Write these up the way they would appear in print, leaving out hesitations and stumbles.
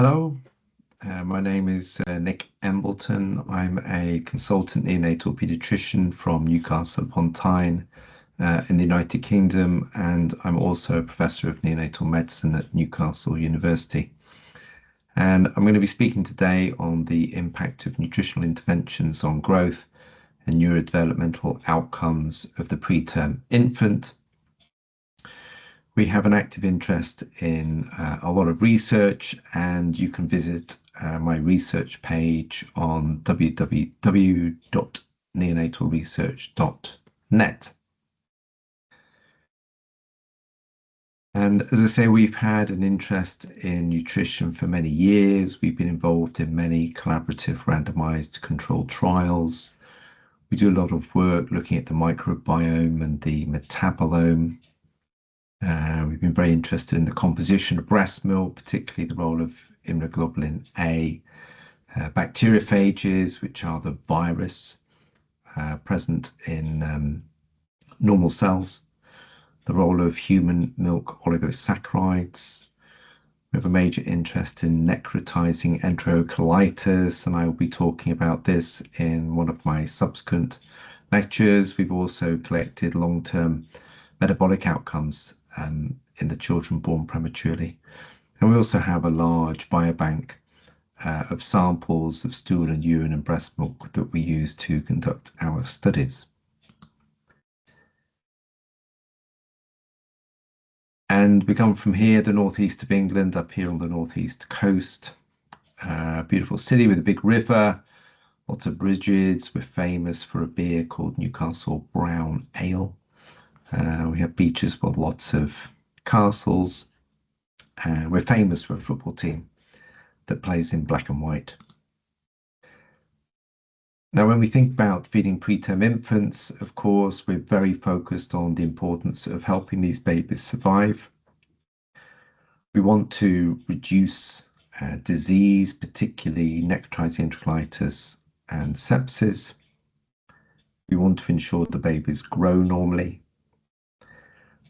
Hello, my name is Nick Embleton. I'm a consultant neonatal pediatrician from Newcastle upon Tyne in the United Kingdom, and I'm also a professor of neonatal medicine at Newcastle University. And I'm going to be speaking today on the impact of nutritional interventions on growth and neurodevelopmental outcomes of the preterm infant. We have an active interest in a lot of research, and you can visit my research page on www.neonatalresearch.net. And as I say, we've had an interest in nutrition for many years. We've been involved in many collaborative randomized controlled trials. We do a lot of work looking at the microbiome and the metabolome. We've been very interested in the composition of breast milk, particularly the role of immunoglobulin A, bacteriophages, which are the virus present in normal cells, the role of human milk oligosaccharides. We have a major interest in necrotizing enterocolitis, and I will be talking about this in one of my subsequent lectures. We've also collected long-term metabolic outcomes in the children born prematurely. And we also have a large biobank of samples of stool and urine and breast milk that we use to conduct our studies. And we come from here, the northeast of England, up here on the northeast coast. Beautiful city with a big river, lots of bridges. We're famous for a beer called Newcastle Brown Ale. We have beaches with lots of castles. We're famous for a football team that plays in black and white. Now, when we think about feeding preterm infants, of course, we're very focused on the importance of helping these babies survive. We want to reduce disease, particularly necrotizing enterocolitis and sepsis. We want to ensure the babies grow normally.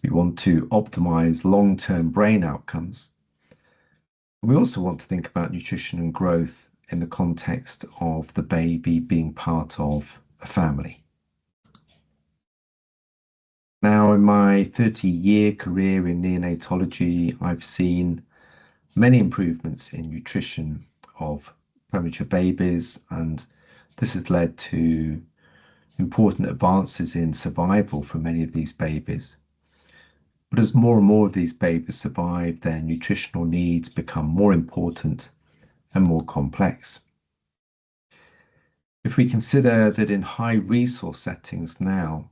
We want to optimize long-term brain outcomes. We also want to think about nutrition and growth in the context of the baby being part of a family. Now, in my 30-year career in neonatology, I've seen many improvements in nutrition of premature babies, and this has led to important advances in survival for many of these babies. But as more and more of these babies survive, their nutritional needs become more important and more complex. If we consider that in high resource settings now,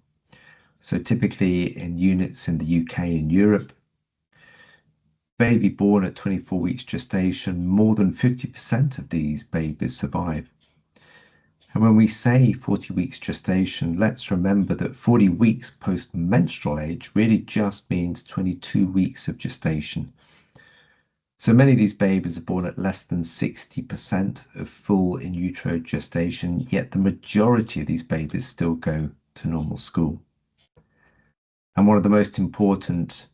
so typically in units in the UK and Europe, baby born at 24 weeks gestation, more than 50% of these babies survive. And when we say 40 weeks gestation, let's remember that 40 weeks post-menstrual age really just means 22 weeks of gestation. So many of these babies are born at less than 60% of full in utero gestation, yet the majority of these babies still go to normal school. And one of the most important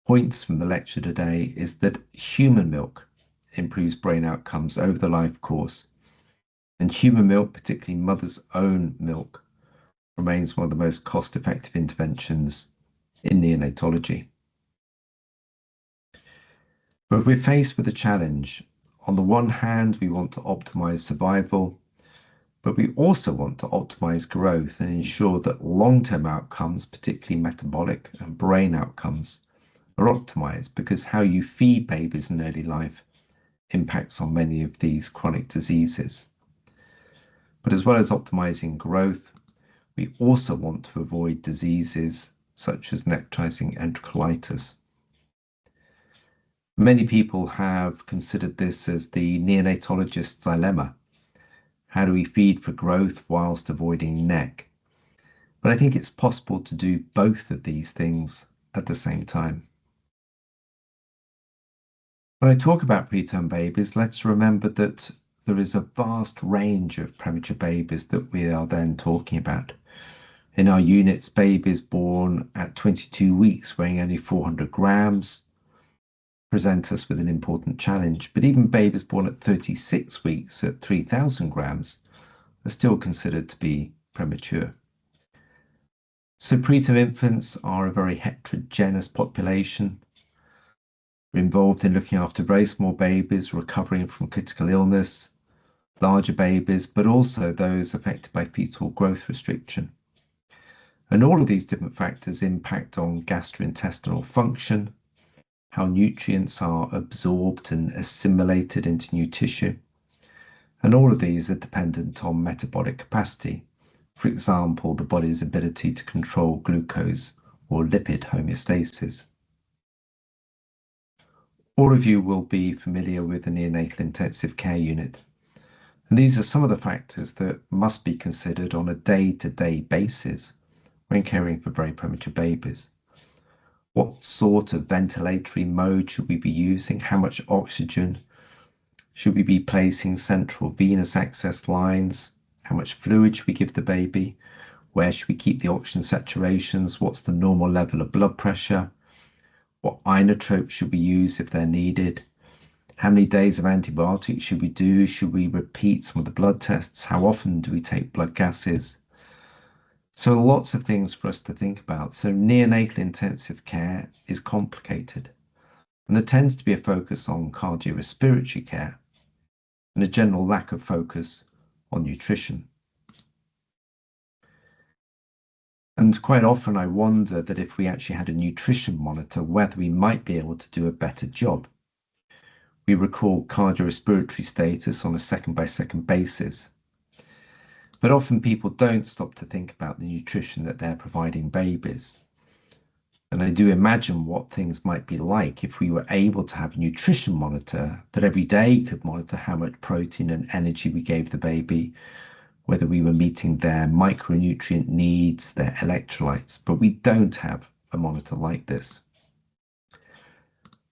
points from the lecture today is that human milk improves brain outcomes over the life course. And human milk, particularly mother's own milk, remains one of the most cost-effective interventions in neonatology. But we're faced with a challenge. On the one hand, we want to optimize survival, but we also want to optimize growth and ensure that long-term outcomes, particularly metabolic and brain outcomes, are optimized, because how you feed babies in early life impacts on many of these chronic diseases. But as well as optimizing growth, we also want to avoid diseases such as necrotizing enterocolitis. Many people have considered this as the neonatologist's dilemma. How do we feed for growth whilst avoiding NEC? But I think it's possible to do both of these things at the same time. When I talk about preterm babies, let's remember that there is a vast range of premature babies that we are then talking about. In our units, babies born at 22 weeks weighing only 400 grams, present us with an important challenge, but even babies born at 36 weeks at 3,000 grams are still considered to be premature. So preterm infants are a very heterogeneous population. We're involved in looking after very small babies recovering from critical illness, larger babies, but also those affected by fetal growth restriction. And all of these different factors impact on gastrointestinal function, how nutrients are absorbed and assimilated into new tissue. And all of these are dependent on metabolic capacity. For example, the body's ability to control glucose or lipid homeostasis. All of you will be familiar with the neonatal intensive care unit. And these are some of the factors that must be considered on a day-to-day basis when caring for very premature babies. What sort of ventilatory mode should we be using? How much oxygen? Should we be placing central venous access lines? How much fluid should we give the baby? Where should we keep the oxygen saturations? What's the normal level of blood pressure? What inotropes should we use if they're needed? How many days of antibiotics should we do? Should we repeat some of the blood tests? How often do we take blood gases? So lots of things for us to think about. So neonatal intensive care is complicated. And there tends to be a focus on cardiorespiratory care and a general lack of focus on nutrition. And quite often I wonder that if we actually had a nutrition monitor, whether we might be able to do a better job. We record cardiorespiratory status on a second-by-second basis. But often people don't stop to think about the nutrition that they're providing babies. And I do imagine what things might be like if we were able to have a nutrition monitor that every day could monitor how much protein and energy we gave the baby, whether we were meeting their micronutrient needs, their electrolytes, but we don't have a monitor like this.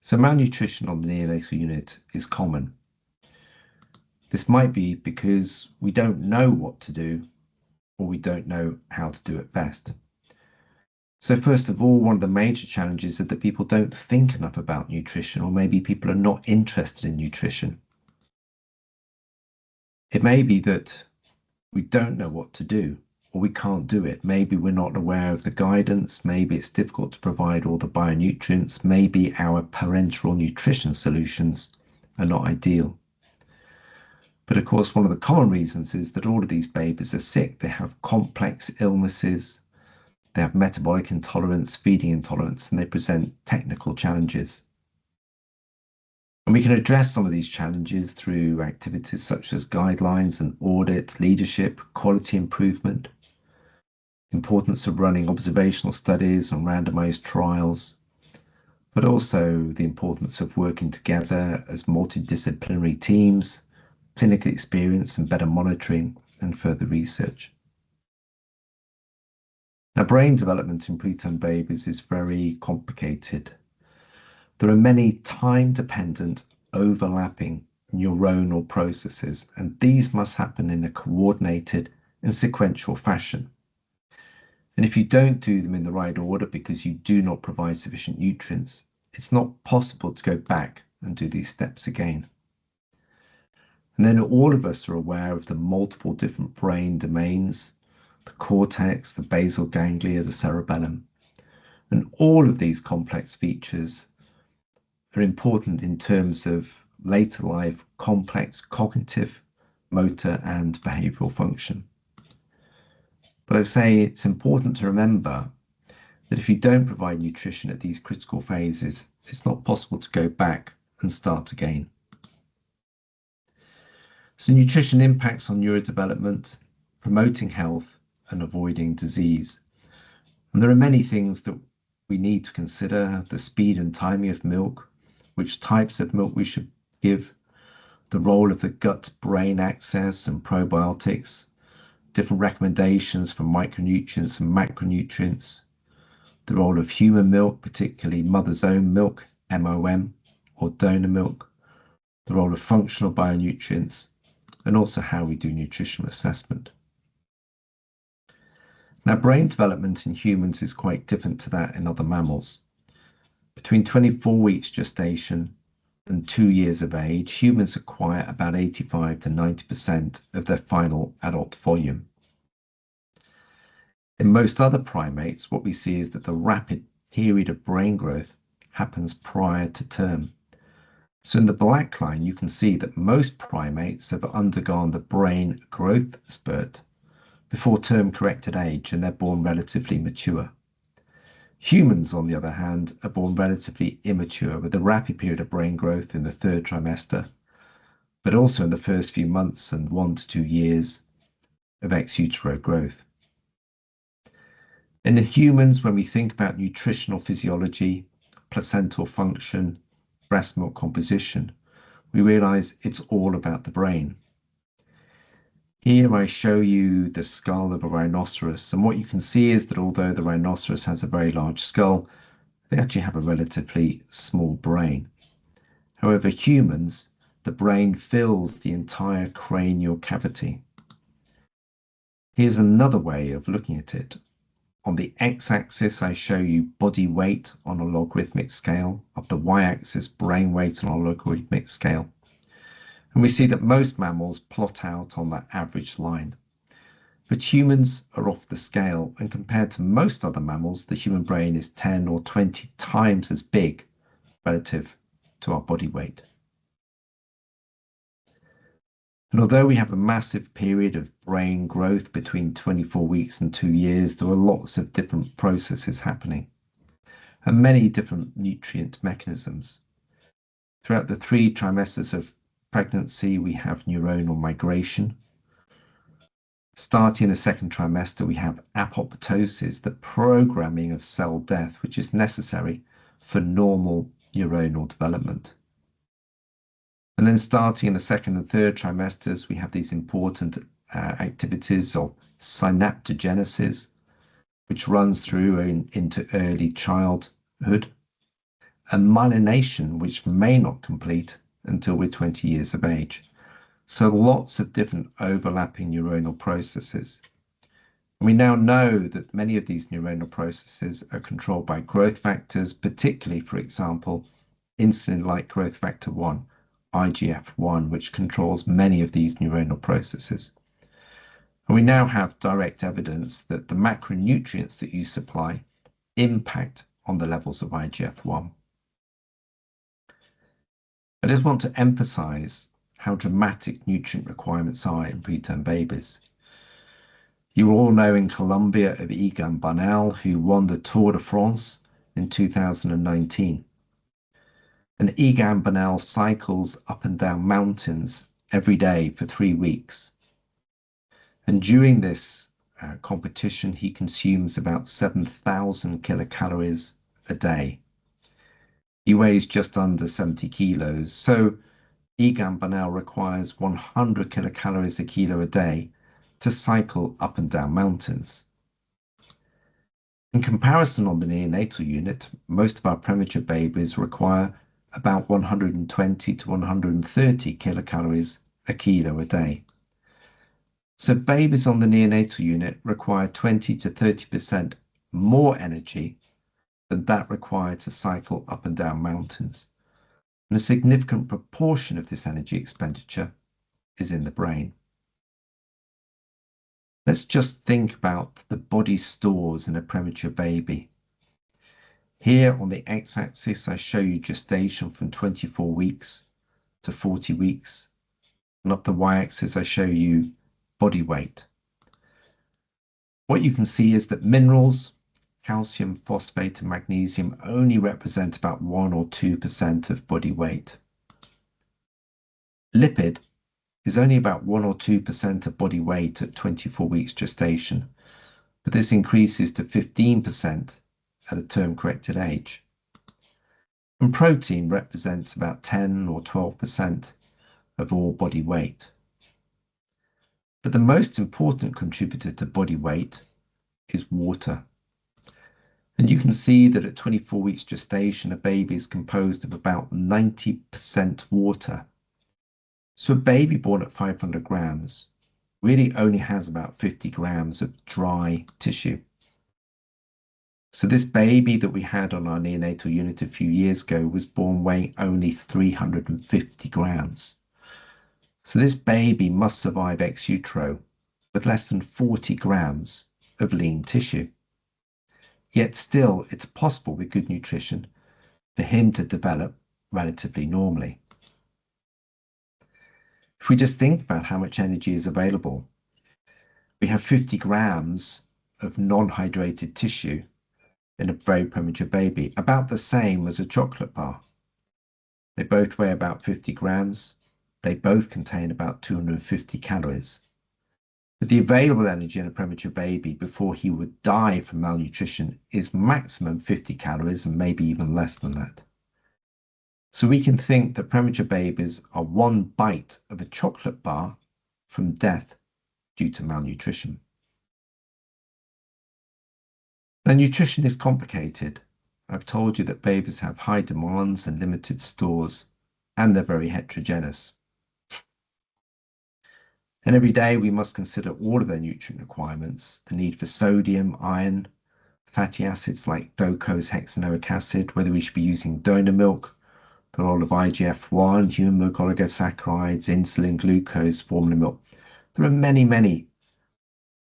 So malnutrition on the neonatal unit is common. This might be because we don't know what to do, or we don't know how to do it best. So first of all, one of the major challenges is that people don't think enough about nutrition, or maybe people are not interested in nutrition. It may be that we don't know what to do, or we can't do it. Maybe we're not aware of the guidance. Maybe it's difficult to provide all the bionutrients. Maybe our parenteral nutrition solutions are not ideal. But of course, one of the common reasons is that all of these babies are sick. They have complex illnesses. They have metabolic intolerance, feeding intolerance, and they present technical challenges. And we can address some of these challenges through activities such as guidelines and audit, leadership, quality improvement, importance of running observational studies and randomized trials, but also the importance of working together as multidisciplinary teams, clinical experience and better monitoring, and further research. Now, brain development in preterm babies is very complicated. There are many time-dependent, overlapping neuronal processes, and these must happen in a coordinated and sequential fashion. And if you don't do them in the right order because you do not provide sufficient nutrients, it's not possible to go back and do these steps again. And then all of us are aware of the multiple different brain domains, the cortex, the basal ganglia, the cerebellum. And all of these complex features are important in terms of later life complex cognitive, motor, and behavioral function. But I say it's important to remember that if you don't provide nutrition at these critical phases, it's not possible to go back and start again. So nutrition impacts on neurodevelopment, promoting health and avoiding disease. And there are many things that we need to consider: the speed and timing of milk, which types of milk we should give, the role of the gut-brain axis and probiotics, different recommendations for micronutrients and macronutrients, the role of human milk, particularly mother's own milk, MOM, or donor milk, the role of functional bionutrients, and also how we do nutritional assessment. Now, brain development in humans is quite different to that in other mammals. Between 24 weeks gestation and 2 years of age, humans acquire about 85 to 90% of their final adult volume. In most other primates, what we see is that the rapid period of brain growth happens prior to term. So in the black line, you can see that most primates have undergone the brain growth spurt before term-corrected age, and they're born relatively mature. Humans, on the other hand, are born relatively immature with a rapid period of brain growth in the 3rd trimester, but also in the first few months and 1 to 2 years of ex utero growth. And in humans, when we think about nutritional physiology, placental function, breast milk composition, we realize it's all about the brain. Here I show you the skull of a rhinoceros, and what you can see is that although the rhinoceros has a very large skull, they actually have a relatively small brain. However, humans, the brain fills the entire cranial cavity. Here's another way of looking at it. On the x-axis, I show you body weight on a logarithmic scale, up the y-axis, brain weight on a logarithmic scale. And we see that most mammals plot out on that average line. But humans are off the scale, and compared to most other mammals, the human brain is 10 or 20 times as big relative to our body weight. And although we have a massive period of brain growth between 24 weeks and 2 years, there are lots of different processes happening and many different nutrient mechanisms. Throughout the 3 trimesters of pregnancy, we have neuronal migration. Starting in the 2nd trimester, we have apoptosis, the programming of cell death, which is necessary for normal neuronal development. And then starting in the 2nd and 3rd trimesters, we have these important activities of synaptogenesis, which runs through into early childhood, and myelination, which may not complete until we're 20 years of age. So lots of different overlapping neuronal processes. And we now know that many of these neuronal processes are controlled by growth factors, particularly, for example, insulin-like growth factor 1, IGF-1, which controls many of these neuronal processes. And we now have direct evidence that the macronutrients that you supply impact on the levels of IGF-1. I just want to emphasize how dramatic nutrient requirements are in preterm babies. You all know in Colombia of Egan Bernal, who won the Tour de France in 2019. And Egan Bernal cycles up and down mountains every day for 3 weeks. And during this competition, he consumes about 7,000 kilocalories a day. He weighs just under 70 kilos. So Egan Bernal requires 100 kilocalories a kilo a day to cycle up and down mountains. In comparison, on the neonatal unit, most of our premature babies require about 120 to 130 kilocalories a kilo a day. So babies on the neonatal unit require 20 to 30% more energy than that required to cycle up and down mountains. And a significant proportion of this energy expenditure is in the brain. Let's just think about the body stores in a premature baby. Here on the x-axis, I show you gestation from 24 weeks to 40 weeks. And up the y-axis, I show you body weight. What you can see is that minerals, calcium, phosphate, and magnesium only represent about 1 or 2% of body weight. Lipid is only about 1 or 2% of body weight at 24 weeks gestation, but this increases to 15% at a term-corrected age. And protein represents about 10 or 12% of all body weight. But the most important contributor to body weight is water. And you can see that at 24 weeks gestation, a baby is composed of about 90% water. So a baby born at 500 grams really only has about 50 grams of dry tissue. So this baby that we had on our neonatal unit a few years ago was born weighing only 350 grams. So this baby must survive ex utero with less than 40 grams of lean tissue. Yet still, it's possible with good nutrition for him to develop relatively normally. If we just think about how much energy is available, we have 50 grams of non-hydrated tissue in a very premature baby, about the same as a chocolate bar. They both weigh about 50 grams. They both contain about 250 calories. But the available energy in a premature baby before he would die from malnutrition is maximum 50 calories and maybe even less than that. So we can think that premature babies are one bite of a chocolate bar from death due to malnutrition. Now, nutrition is complicated. I've told you that babies have high demands and limited stores, and they're very heterogeneous. And every day we must consider all of their nutrient requirements, the need for sodium, iron, fatty acids like docosahexaenoic acid, whether we should be using donor milk, the role of IGF-1, human milk oligosaccharides, insulin, glucose, formula milk. There are many, many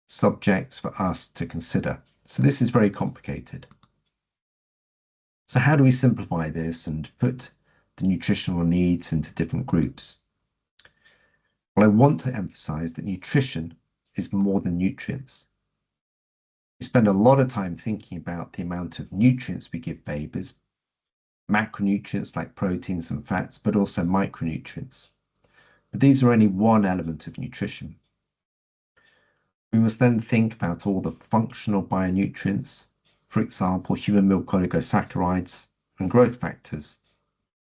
subjects for us to consider. So this is very complicated. So how do we simplify this and put the nutritional needs into different groups? Well, I want to emphasize that nutrition is more than nutrients. We spend a lot of time thinking about the amount of nutrients we give babies, macronutrients like proteins and fats, but also micronutrients. But these are only one element of nutrition. We must then think about all the functional bionutrients, for example, human milk oligosaccharides and growth factors,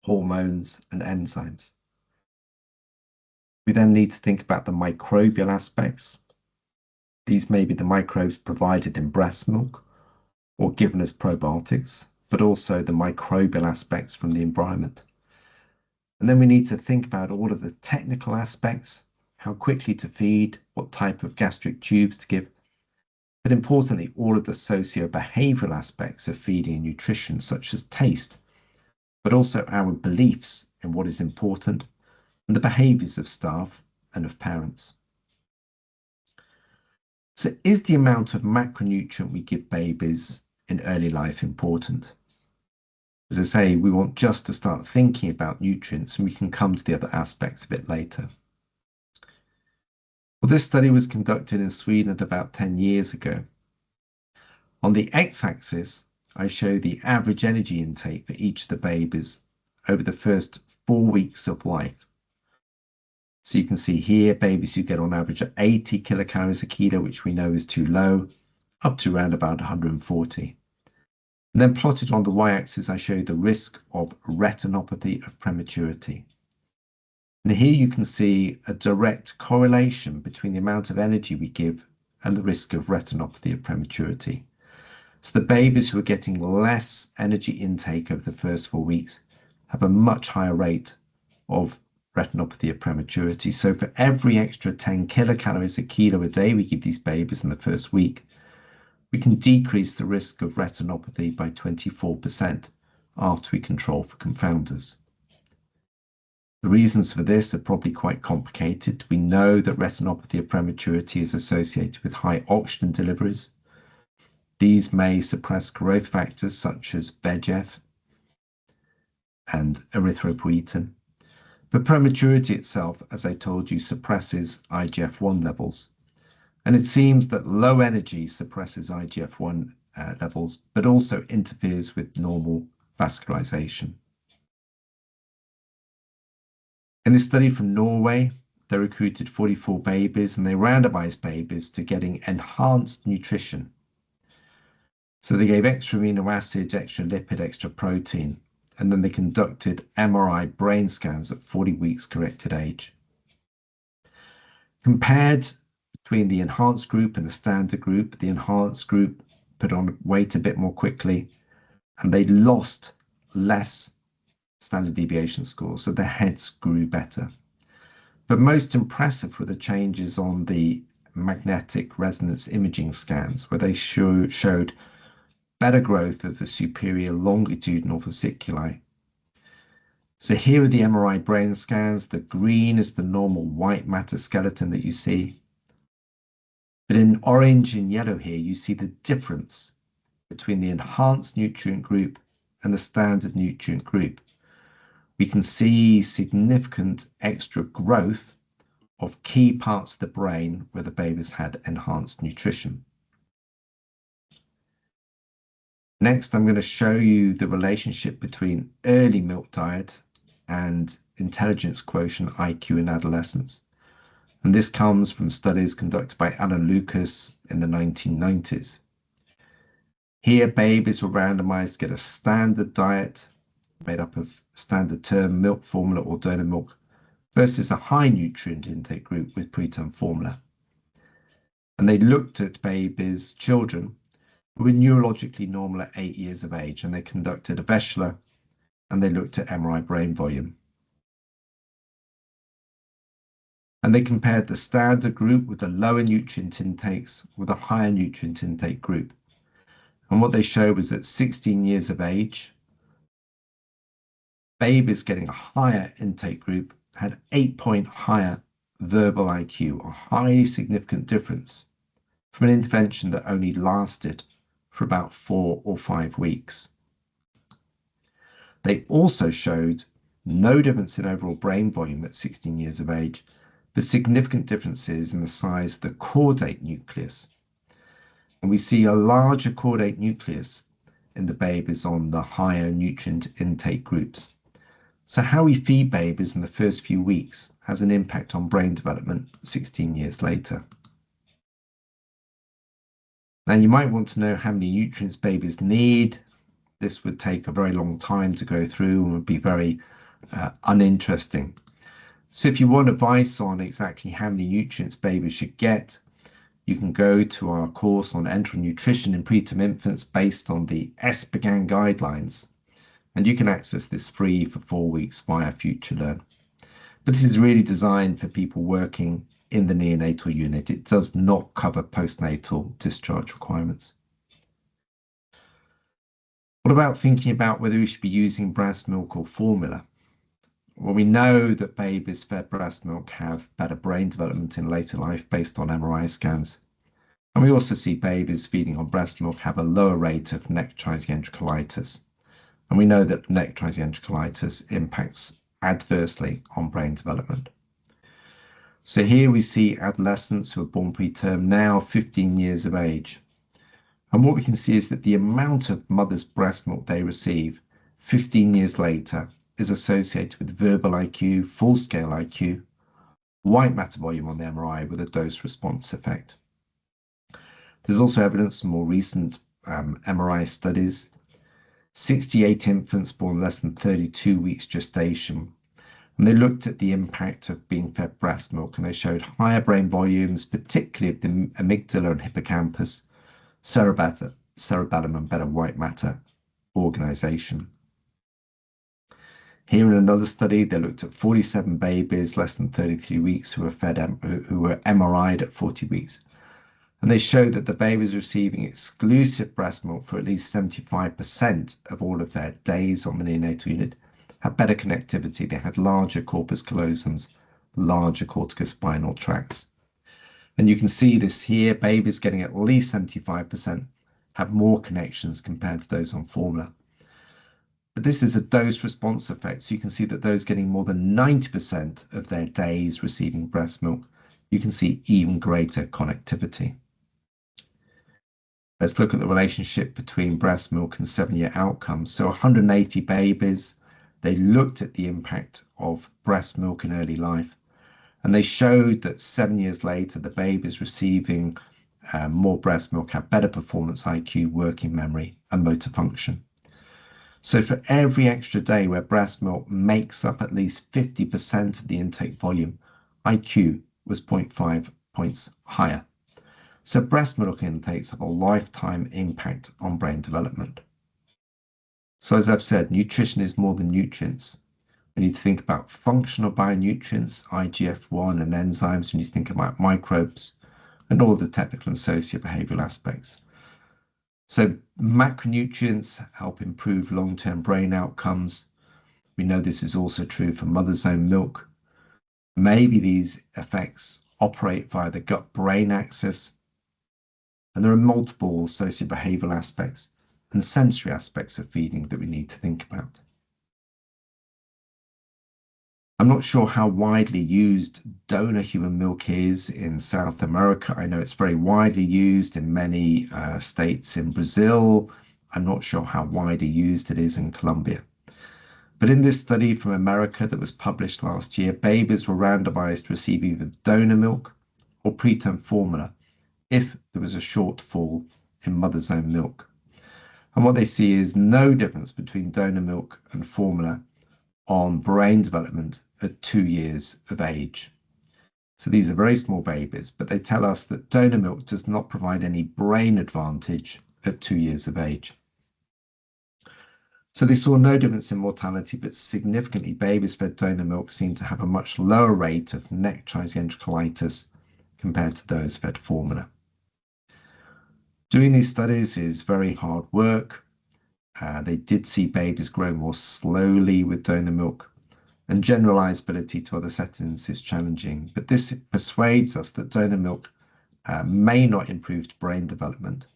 hormones and enzymes. We then need to think about the microbial aspects. These may be the microbes provided in breast milk or given as probiotics, but also the microbial aspects from the environment. And then we need to think about all of the technical aspects, how quickly to feed, what type of gastric tubes to give, but importantly, all of the socio-behavioral aspects of feeding and nutrition, such as taste, but also our beliefs in what is important and the behaviors of staff and of parents. So is the amount of macronutrient we give babies in early life important? As I say, we want just to start thinking about nutrients and we can come to the other aspects a bit later. Well, this study was conducted in Sweden about 10 years ago. On the x-axis, I show the average energy intake for each of the babies over the first 4 weeks of life. So you can see here, babies who get on average 80 kilocalories a kilo, which we know is too low, up to around about 140. And then plotted on the y-axis, I show the risk of retinopathy of prematurity. And here you can see a direct correlation between the amount of energy we give and the risk of retinopathy of prematurity. So the babies who are getting less energy intake over the first 4 weeks have a much higher rate of retinopathy of prematurity. So for every extra 10 kilocalories a kilo a day we give these babies in the first week, we can decrease the risk of retinopathy by 24% after we control for confounders. The reasons for this are probably quite complicated. We know that retinopathy of prematurity is associated with high oxygen deliveries. These may suppress growth factors such as VEGF and erythropoietin. But prematurity itself, as I told you, suppresses IGF-1 levels. And it seems that low energy suppresses IGF-1 levels, but also interferes with normal vascularization. In this study from Norway, they recruited 44 babies and they randomized babies to getting enhanced nutrition. So they gave extra amino acids, extra lipid, extra protein, and then they conducted MRI brain scans at 40 weeks corrected age. Compared between the enhanced group and the standard group, the enhanced group put on weight a bit more quickly and they lost less standard deviation scores, so their heads grew better. But most impressive were the changes on the magnetic resonance imaging scans, where they showed better growth of the superior longitudinal fasciculi. So here are the MRI brain scans. The green is the normal white matter skeleton that you see. But in orange and yellow here, you see the difference between the enhanced nutrient group and the standard nutrient group. We can see significant extra growth of key parts of the brain where the babies had enhanced nutrition. Next, I'm going to show you the relationship between early milk diet and intelligence quotient, IQ, in adolescents. And this comes from studies conducted by Alan Lucas in the 1990s. Here, babies were randomized to get a standard diet made up of standard term milk formula or donor milk versus a high nutrient intake group with preterm formula. And they looked at babies, children, who were neurologically normal at 8 years of age, and they conducted a Vechsler and they looked at MRI brain volume. And they compared the standard group with the lower nutrient intakes with a higher nutrient intake group. And what they showed was that 16 years of age, babies getting a higher intake group had 8-point higher verbal IQ, a highly significant difference from an intervention that only lasted for about 4 or 5 weeks. They also showed no difference in overall brain volume at 16 years of age, but significant differences in the size of the caudate nucleus. And we see a larger caudate nucleus in the babies on the higher nutrient intake groups. So how we feed babies in the first few weeks has an impact on brain development 16 years later. Now you might want to know how many nutrients babies need. This would take a very long time to go through and would be very uninteresting. So if you want advice on exactly how many nutrients babies should get, you can go to our course on enteral nutrition in preterm infants based on the ESPGHAN guidelines. And you can access this free for 4 weeks via FutureLearn. But this is really designed for people working in the neonatal unit. It does not cover postnatal discharge requirements. What about thinking about whether we should be using breast milk or formula? Well, we know that babies fed breast milk have better brain development in later life based on MRI scans. And we also see babies feeding on breast milk have a lower rate of necrotizing enterocolitis. And we know that necrotizing enterocolitis impacts adversely on brain development. So here we see adolescents who are born preterm, now 15 years of age. And what we can see is that the amount of mother's breast milk they receive 15 years later is associated with verbal IQ, full-scale IQ, white matter volume on the MRI with a dose-response effect. There's also evidence from more recent MRI studies. 68 infants born less than 32 weeks gestation. And they looked at the impact of being fed breast milk, and they showed higher brain volumes, particularly of the amygdala and hippocampus, cerebellum, and better white matter organization. Here in another study, they looked at 47 babies less than 33 weeks who were MRI'd at 40 weeks. And they showed that the babies receiving exclusive breast milk for at least 75% of all of their days on the neonatal unit had better connectivity. They had larger corpus callosums, larger corticospinal tracts. And you can see this here, babies getting at least 75% have more connections compared to those on formula. But this is a dose response effect. So you can see that those getting more than 90% of their days receiving breast milk, you can see even greater connectivity. Let's look at the relationship between breast milk and 7-year outcomes. So 180 babies, they looked at the impact of breast milk in early life. And they showed that 7 years later, the babies receiving more breast milk have better performance, IQ, working memory, and motor function. So for every extra day where breast milk makes up at least 50% of the intake volume, IQ was 0.5 points higher. So breast milk intakes have a lifetime impact on brain development. So as I've said, nutrition is more than nutrients. We need to think about functional bionutrients, IGF-1 and enzymes. We need to think about microbes and all the technical and socio-behavioral aspects. So macronutrients help improve long-term brain outcomes. We know this is also true for mother's own milk. Maybe these effects operate via the gut-brain axis. And there are multiple socio-behavioral aspects and sensory aspects of feeding that we need to think about. I'm not sure how widely used donor human milk is in South America. I know it's very widely used in many states in Brazil. I'm not sure how widely used it is in Colombia. But in this study from America that was published last year, babies were randomized to receive either donor milk or preterm formula if there was a shortfall in mother's own milk. And what they see is no difference between donor milk and formula on brain development at 2 years of age. So these are very small babies, but they tell us that donor milk does not provide any brain advantage at 2 years of age. So they saw no difference in mortality, but significantly babies fed donor milk seem to have a much lower rate of necrotizing enterocolitis compared to those fed formula. Doing these studies is very hard work. They did see babies grow more slowly with donor milk, and generalizability to other settings is challenging. But this persuades us that donor milk may not improve brain development,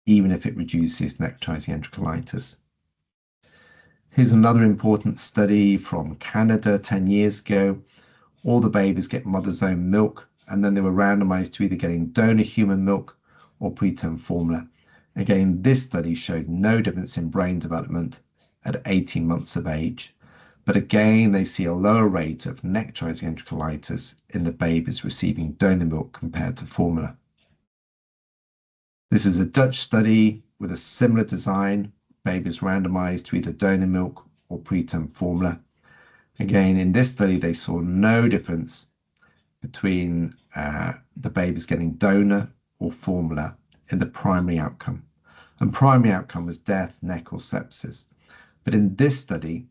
even if it reduces necrotizing enterocolitis. Here's another important study from Canada 10 years ago. All the babies get mother's own milk, and then they were randomized to either getting donor human milk or preterm formula. Again, this study showed no difference in brain development at 18 months of age. But again, they see a lower rate of necrotizing enterocolitis in the babies receiving donor milk compared to formula. This is a Dutch study with a similar design. Babies randomized to either donor milk or preterm formula. Again, in this study, they saw no difference between the babies getting donor or formula in the primary outcome. And primary outcome was death, NEC, or sepsis. But in this study,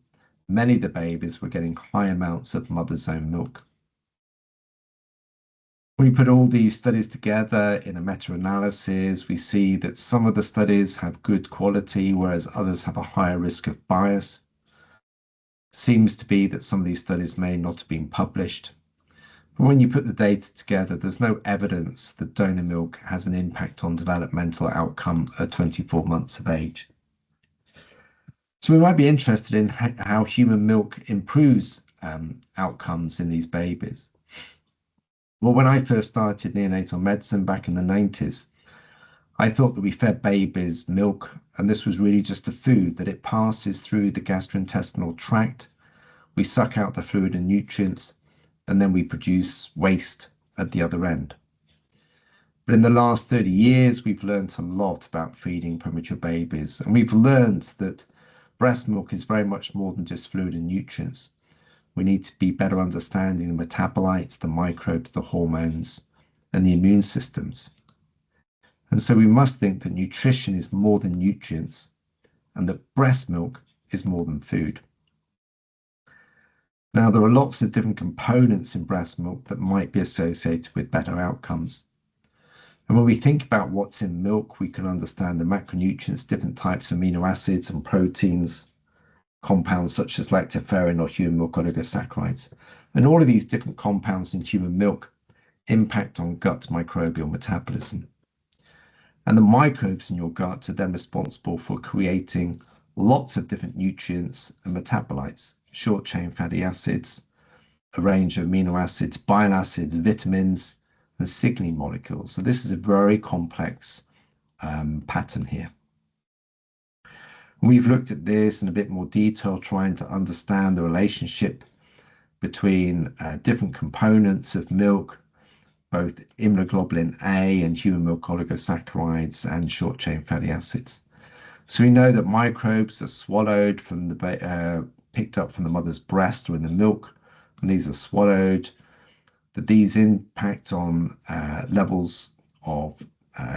many of the babies were getting high amounts of mother's own milk. When we put all these studies together in a meta-analysis, we see that some of the studies have good quality, whereas others have a higher risk of bias. Seems to be that some of these studies may not have been published. But when you put the data together, there's no evidence that donor milk has an impact on developmental outcome at 24 months of age. So we might be interested in how human milk improves outcomes in these babies. Well, when I first started neonatal medicine back in the 90s, I thought that we fed babies milk, and this was really just a food, that it passes through the gastrointestinal tract. We suck out the fluid and nutrients, and then we produce waste at the other end. But in the last 30 years, we've learned a lot about feeding premature babies, and we've learned that breast milk is very much more than just fluid and nutrients. We need to be better understanding the metabolites, the microbes, the hormones, and the immune systems. And so we must think that nutrition is more than nutrients, and that breast milk is more than food. Now, there are lots of different components in breast milk that might be associated with better outcomes. And when we think about what's in milk, we can understand the macronutrients, different types of amino acids and proteins, compounds such as lactoferrin or human milk oligosaccharides. And all of these different compounds in human milk impact on gut microbial metabolism. And the microbes in your gut are then responsible for creating lots of different nutrients and metabolites, short-chain fatty acids, a range of amino acids, bile acids, vitamins, and signaling molecules. So this is a very complex pattern here. We've looked at this in a bit more detail, trying to understand the relationship between different components of milk, both immunoglobulin A and human milk oligosaccharides and short-chain fatty acids. So we know that microbes are swallowed from the picked up from the mother's breast or in the milk, and these are swallowed, that these impact on levels of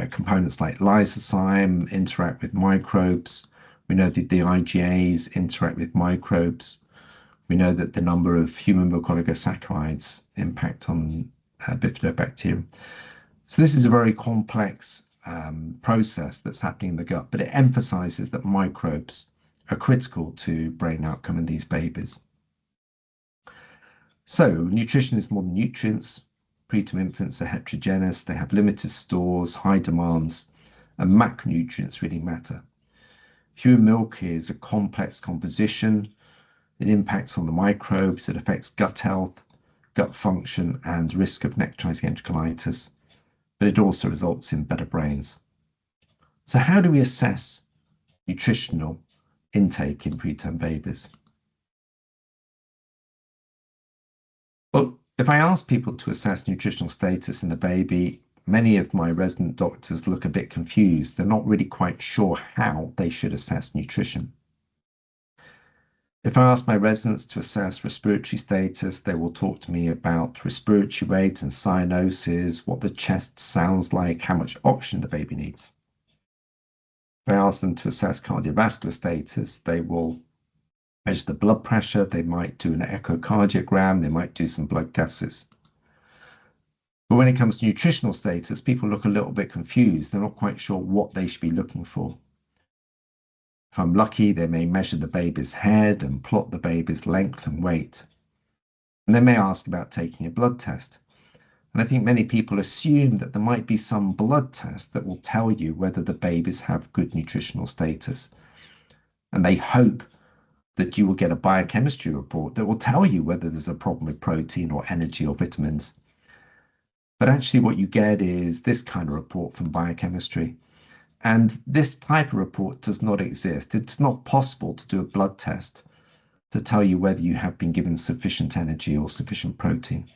components like lysozyme, interact with microbes. We know that the IgAs interact with microbes. We know that the number of human milk oligosaccharides impact on bifidobacterium. So this is a very complex process that's happening in the gut, but it emphasizes that microbes are critical to brain outcome in these babies. So nutrition is more than nutrients. Preterm infants are heterogeneous. They have limited stores, high demands, and macronutrients really matter. Human milk is a complex composition. It impacts on the microbes. It affects gut health, gut function, and risk of necrotizing enterocolitis. But it also results in better brains. So how do we assess nutritional intake in preterm babies? Well, if I ask people to assess nutritional status in a baby, many of my resident doctors look a bit confused. They're not really quite sure how they should assess nutrition. If I ask my residents to assess respiratory status, they will talk to me about respiratory rate and cyanosis, what the chest sounds like, how much oxygen the baby needs. If I ask them to assess cardiovascular status, they will measure the blood pressure, they might do an echocardiogram, they might do some blood gases. But when it comes to nutritional status, people look a little bit confused. They're not quite sure what they should be looking for. If I'm lucky, they may measure the baby's head and plot the baby's length and weight. And they may ask about taking a blood test. And I think many people assume that there might be some blood test that will tell you whether the babies have good nutritional status. And they hope that you will get a biochemistry report that will tell you whether there's a problem with protein or energy or vitamins. But actually what you get is this kind of report from biochemistry. And this type of report does not exist. It's not possible to do a blood test to tell you whether you have been given sufficient energy or sufficient protein.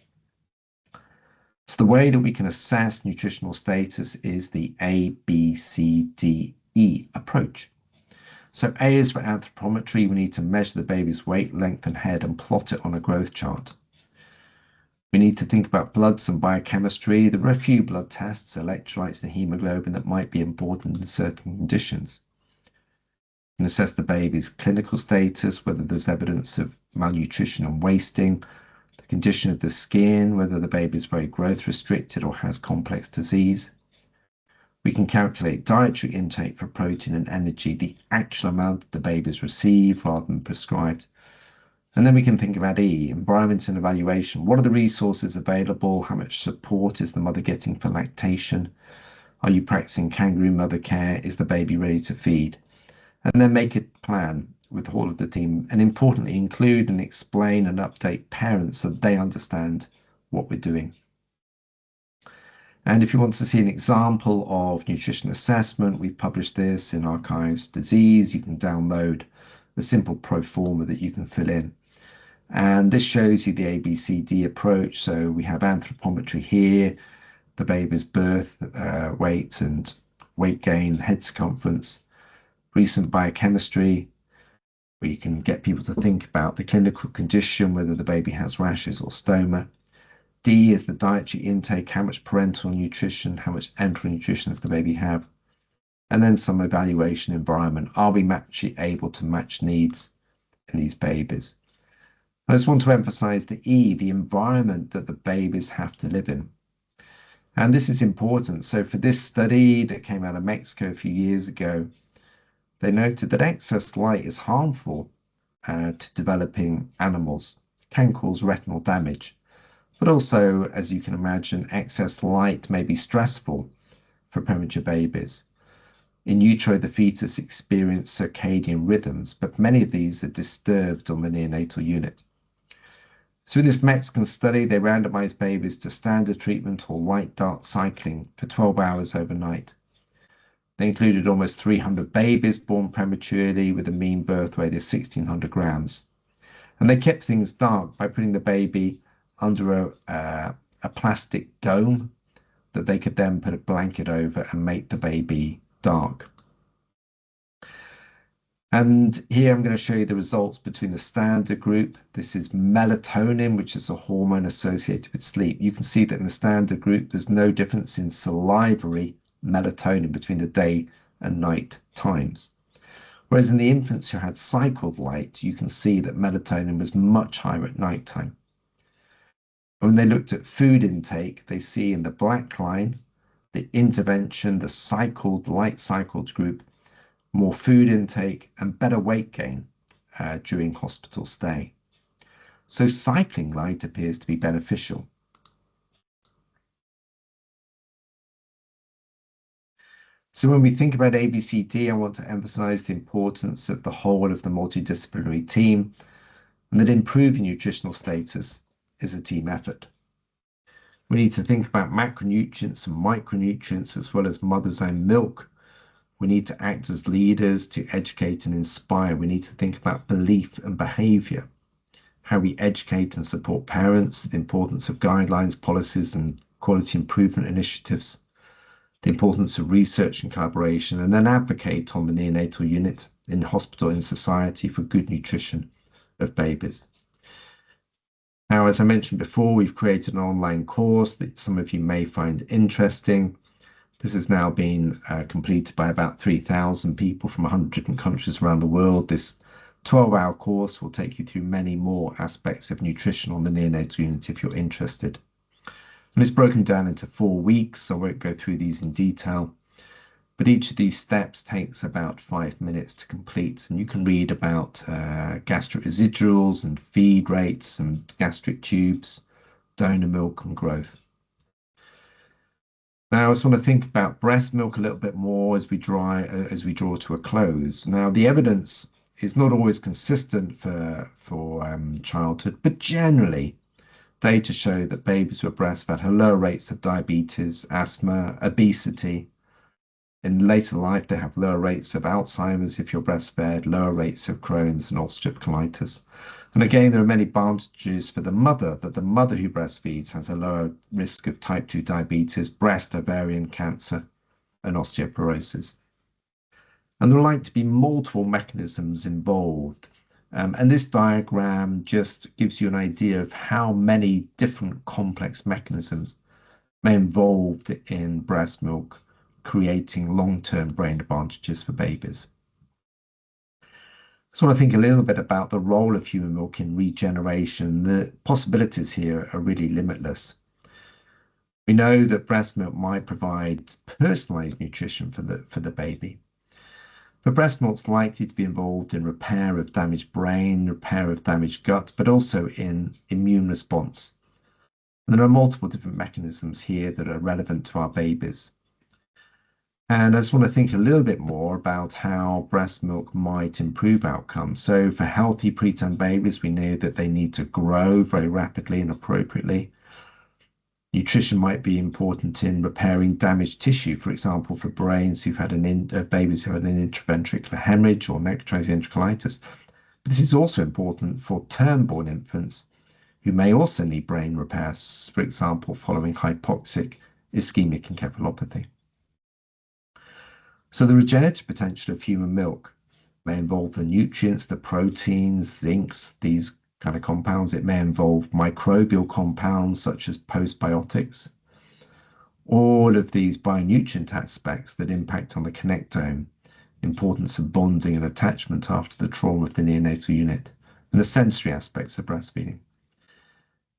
So the way that we can assess nutritional status is the A, B, C, D, E approach. So A is for anthropometry. We need to measure the baby's weight, length, and head and plot it on a growth chart. We need to think about bloods and biochemistry. There are a few blood tests, electrolytes and hemoglobin, that might be important in certain conditions. We can assess the baby's clinical status, whether there's evidence of malnutrition and wasting, the condition of the skin, whether the baby is very growth restricted or has complex disease. We can calculate dietary intake for protein and energy, the actual amount the babies receive rather than prescribed. And then we can think about E, environment and evaluation. What are the resources available? How much support is the mother getting for lactation? Are you practicing kangaroo mother care? Is the baby ready to feed? And then make a plan with all of the team, and importantly, include and explain and update parents so that they understand what we're doing. And if you want to see an example of nutrition assessment, we've published this in Archives Disease. You can download a simple pro forma that you can fill in. And this shows you the ABCD approach. So we have anthropometry here, the baby's birth weight and weight gain, head circumference, recent biochemistry, where you can get people to think about the clinical condition, whether the baby has rashes or stoma. D is the dietary intake, how much parental nutrition, how much enteral nutrition does the baby have? And then some evaluation environment. Are we actually able to match needs in these babies? I just want to emphasize the E, the environment that the babies have to live in. And this is important. So for this study that came out of Mexico a few years ago, they noted that excess light is harmful to developing animals, can cause retinal damage. But also, as you can imagine, excess light may be stressful for premature babies. In utero, the fetus experiences circadian rhythms, but many of these are disturbed on the neonatal unit. So in this Mexican study, they randomized babies to standard treatment or light-dark cycling for 12 hours overnight. They included almost 300 babies born prematurely with a mean birth weight of 1,600 grams. And they kept things dark by putting the baby under a plastic dome that they could then put a blanket over and make the baby dark. And here I'm going to show you the results between the standard group. This is melatonin, which is a hormone associated with sleep. You can see that in the standard group, there's no difference in salivary melatonin between the day and night times. Whereas in the infants who had cycled light, you can see that melatonin was much higher at night time. When they looked at food intake, they see in the black line the intervention, the cycled, light cycled group, more food intake, and better weight gain during hospital stay. So cycling light appears to be beneficial. So when we think about ABCD, I want to emphasize the importance of the whole of the multidisciplinary team, and that improving nutritional status is a team effort. We need to think about macronutrients and micronutrients as well as mother's own milk. We need to act as leaders to educate and inspire. We need to think about belief and behavior, how we educate and support parents, the importance of guidelines, policies, and quality improvement initiatives, the importance of research and collaboration, and then advocate on the neonatal unit in hospital and society for good nutrition of babies. Now, as I mentioned before, we've created an online course that some of you may find interesting. This has now been completed by about 3,000 people from 100 different countries around the world. This 12-hour course will take you through many more aspects of nutrition on the neonatal unit if you're interested. And it's broken down into 4 weeks, so I won't go through these in detail. But each of these steps takes about 5 minutes to complete. And you can read about gastric residuals and feed rates and gastric tubes, donor milk and growth. Now, I just want to think about breast milk a little bit more as we draw to a close. Now, the evidence is not always consistent for childhood, but generally, data show that babies who are breastfed have lower rates of diabetes, asthma, obesity. In later life, they have lower rates of Alzheimer's if you're breastfed, lower rates of Crohn's and ulcerative colitis. And again, there are many advantages for the mother, that the mother who breastfeeds has a lower risk of type 2 diabetes, breast, ovarian cancer, and osteoporosis. And there are likely to be multiple mechanisms involved. And this diagram just gives you an idea of how many different complex mechanisms may be involved in breast milk, creating long-term brain advantages for babies. So I want to think a little bit about the role of human milk in regeneration. The possibilities here are really limitless. We know that breast milk might provide personalized nutrition for the baby. But breast milk's likely to be involved in repair of damaged brain, repair of damaged gut, but also in immune response. And there are multiple different mechanisms here that are relevant to our babies. And I just want to think a little bit more about how breast milk might improve outcomes. So for healthy preterm babies, we know that they need to grow very rapidly and appropriately. Nutrition might be important in repairing damaged tissue, for example, for babies who've had an intraventricular hemorrhage or necrotizing enterocolitis. This is also important for term-born infants who may also need brain repairs, for example, following hypoxic ischemic encephalopathy. So the regenerative potential of human milk may involve the nutrients, the proteins, zincs, these kind of compounds. It may involve microbial compounds such as postbiotics. All of these bionutrient aspects that impact on the connectome, importance of bonding and attachment after the trauma of the neonatal unit, and the sensory aspects of breastfeeding.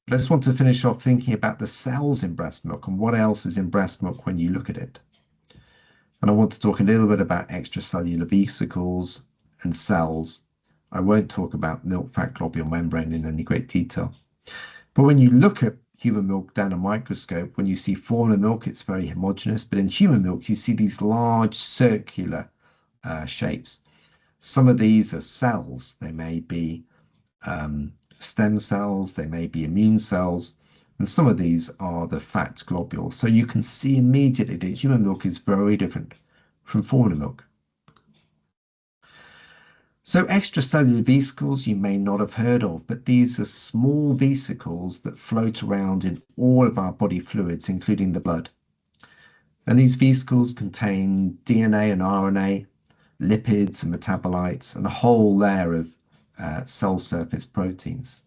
But I just want to finish off thinking about the cells in breast milk and what else is in breast milk when you look at it. And I want to talk a little bit about extracellular vesicles and cells. I won't talk about milk fat globule membrane in any great detail. But when you look at human milk down a microscope, when you see formula milk, it's very homogeneous. But in human milk, you see these large circular shapes. Some of these are cells. They may be stem cells. They may be immune cells. And some of these are the fat globules. So you can see immediately that human milk is very different from formula milk. So extracellular vesicles you may not have heard of, but these are small vesicles that float around in all of our body fluids, including the blood. And these vesicles contain DNA and RNA, lipids and metabolites, and a whole layer of cell surface proteins.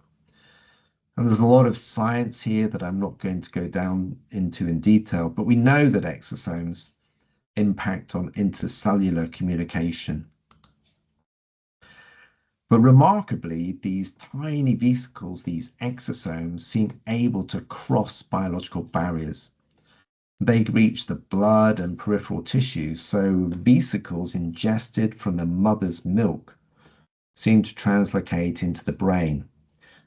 And there's a lot of science here that I'm not going to go down into in detail, but we know that exosomes impact on intercellular communication. But remarkably, these tiny vesicles, these exosomes, seem able to cross biological barriers. They reach the blood and peripheral tissues, so vesicles ingested from the mother's milk seem to translocate into the brain.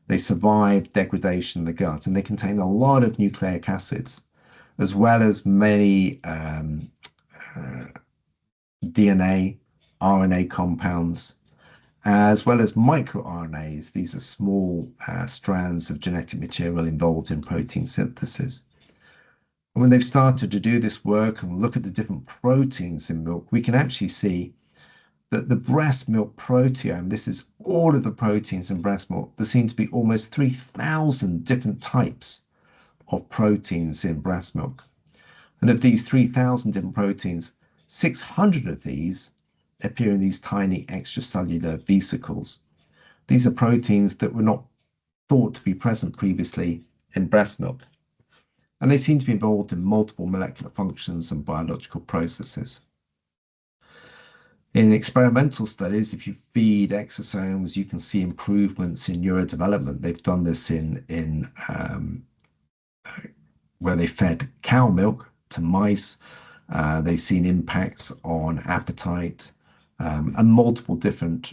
They survive degradation in the gut, and they contain a lot of nucleic acids, as well as many DNA, RNA compounds, as well as microRNAs. These are small strands of genetic material involved in protein synthesis. And when they've started to do this work and look at the different proteins in milk, we can actually see that the breast milk proteome, this is all of the proteins in breast milk, there seem to be almost 3,000 different types of proteins in breast milk. And of these 3,000 different proteins, 600 of these appear in these tiny extracellular vesicles. These are proteins that were not thought to be present previously in breast milk. And they seem to be involved in multiple molecular functions and biological processes. In experimental studies, if you feed exosomes, you can see improvements in neurodevelopment. They've done this in where they fed cow milk to mice. They've seen impacts on appetite and multiple different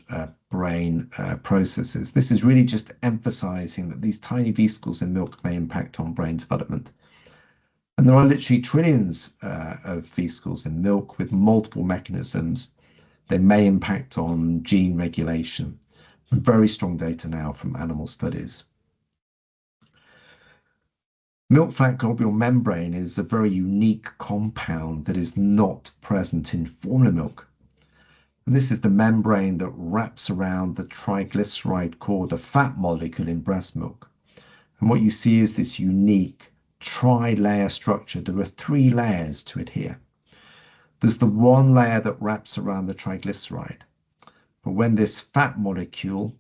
brain processes. This is really just emphasizing that these tiny vesicles in milk may impact on brain development. And there are literally trillions of vesicles in milk with multiple mechanisms. They may impact on gene regulation. Very strong data now from animal studies. Milk fat globule membrane is a very unique compound that is not present in formula milk. And this is the membrane that wraps around the triglyceride core, the fat molecule in breast milk. And what you see is this unique tri-layer structure. There are 3 layers to it here. There's the one layer that wraps around the triglyceride. But when this fat molecule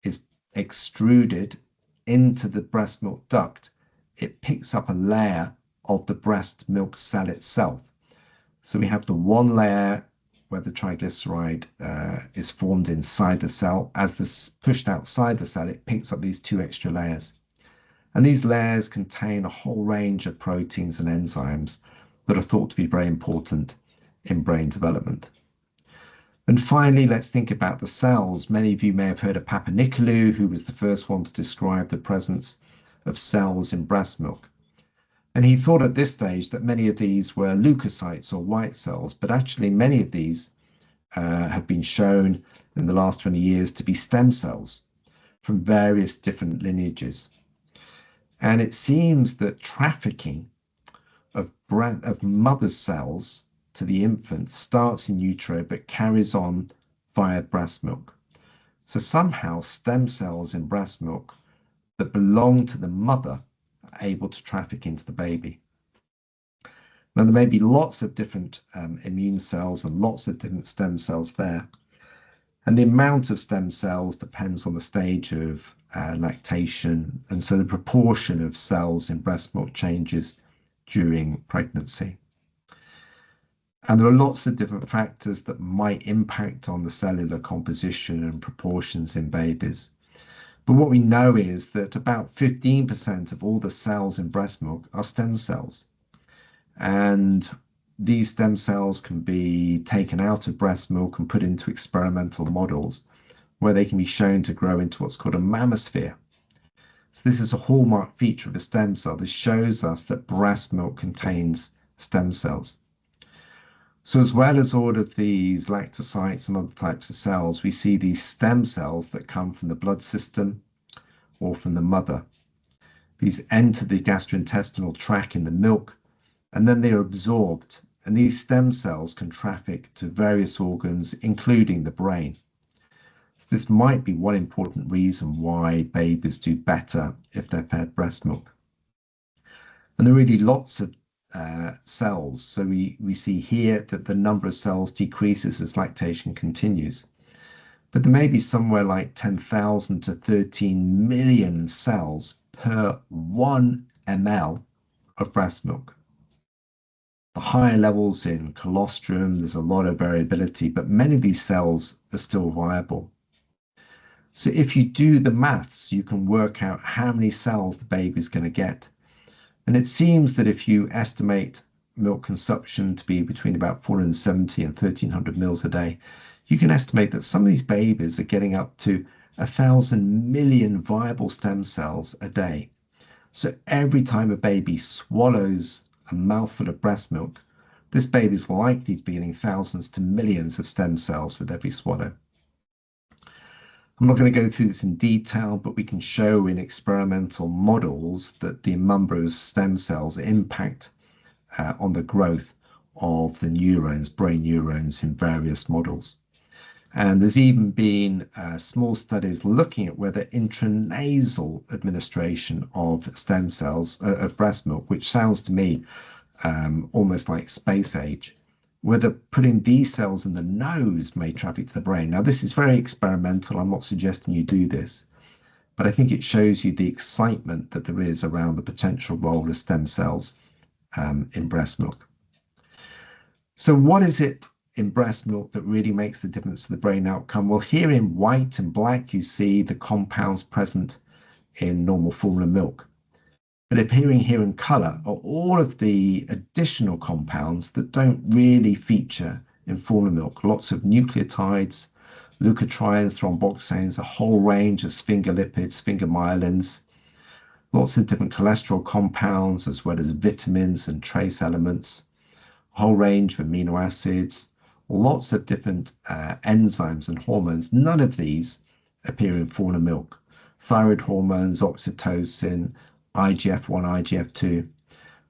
is extruded into the breast milk duct, it picks up a layer of the breast milk cell itself. So we have the one layer where the triglyceride is formed inside the cell. As this pushed outside the cell, it picks up these 2 extra layers. And these layers contain a whole range of proteins and enzymes that are thought to be very important in brain development. And finally, let's think about the cells. Many of you may have heard of Papanicolaou, who was the first one to describe the presence of cells in breast milk. And he thought at this stage that many of these were leukocytes or white cells, but actually many of these have been shown in the last 20 years to be stem cells from various different lineages. And it seems that trafficking of mother's cells to the infant starts in utero but carries on via breast milk. So somehow stem cells in breast milk that belong to the mother are able to traffic into the baby. Now, there may be lots of different immune cells and lots of different stem cells there. And the amount of stem cells depends on the stage of lactation. And so the proportion of cells in breast milk changes during pregnancy. And there are lots of different factors that might impact on the cellular composition and proportions in babies. But what we know is that about 15% of all the cells in breast milk are stem cells. And these stem cells can be taken out of breast milk and put into experimental models where they can be shown to grow into what's called a mammosphere. So this is a hallmark feature of a stem cell. This shows us that breast milk contains stem cells. So as well as all of these lactocytes and other types of cells, we see these stem cells that come from the blood system or from the mother. These enter the gastrointestinal tract in the milk, and then they are absorbed. And these stem cells can traffic to various organs, including the brain. So this might be one important reason why babies do better if they're fed breast milk. And there are really lots of cells. So we see here that the number of cells decreases as lactation continues. But there may be somewhere like 10,000 to 13 million cells per 1 ml of breast milk. The higher levels in colostrum, there's a lot of variability, but many of these cells are still viable. So if you do the maths, you can work out how many cells the baby is going to get. And it seems that if you estimate milk consumption to be between about 470 and 1300 mils a day, you can estimate that some of these babies are getting up to 1,000,000,000 viable stem cells a day. So every time a baby swallows a mouthful of breast milk, this baby is likely to be getting thousands to millions of stem cells with every swallow. I'm not going to go through this in detail, but we can show in experimental models that the number of stem cells impact on the growth of the neurons, brain neurons in various models. And there's even been small studies looking at whether intranasal administration of stem cells, of breast milk, which sounds to me almost like space age, whether putting these cells in the nose may traffic to the brain. Now, this is very experimental. I'm not suggesting you do this, but I think it shows you the excitement that there is around the potential role of stem cells in breast milk. So what is it in breast milk that really makes the difference to the brain outcome? Well, here in white and black, you see the compounds present in normal formula milk. But appearing here in color are all of the additional compounds that don't really feature in formula milk. Lots of nucleotides, leukotrienes, thromboxanes, a whole range of sphingolipids, sphingomyelins, lots of different cholesterol compounds, as well as vitamins and trace elements, a whole range of amino acids, lots of different enzymes and hormones. None of these appear in formula milk. Thyroid hormones, oxytocin, IGF-1, IGF-2,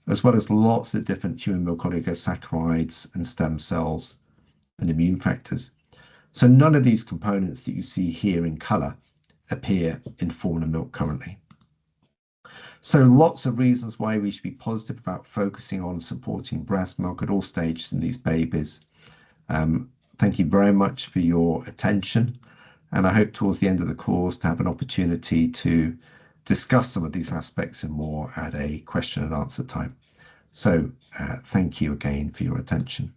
as well as lots of different human milk oligosaccharides and stem cells and immune factors. So none of these components that you see here in color appear in formula milk currently. So lots of reasons why we should be positive about focusing on supporting breast milk at all stages in these babies. Thank you very much for your attention. And I hope towards the end of the course to have an opportunity to discuss some of these aspects in more at a question and answer time. So thank you again for your attention.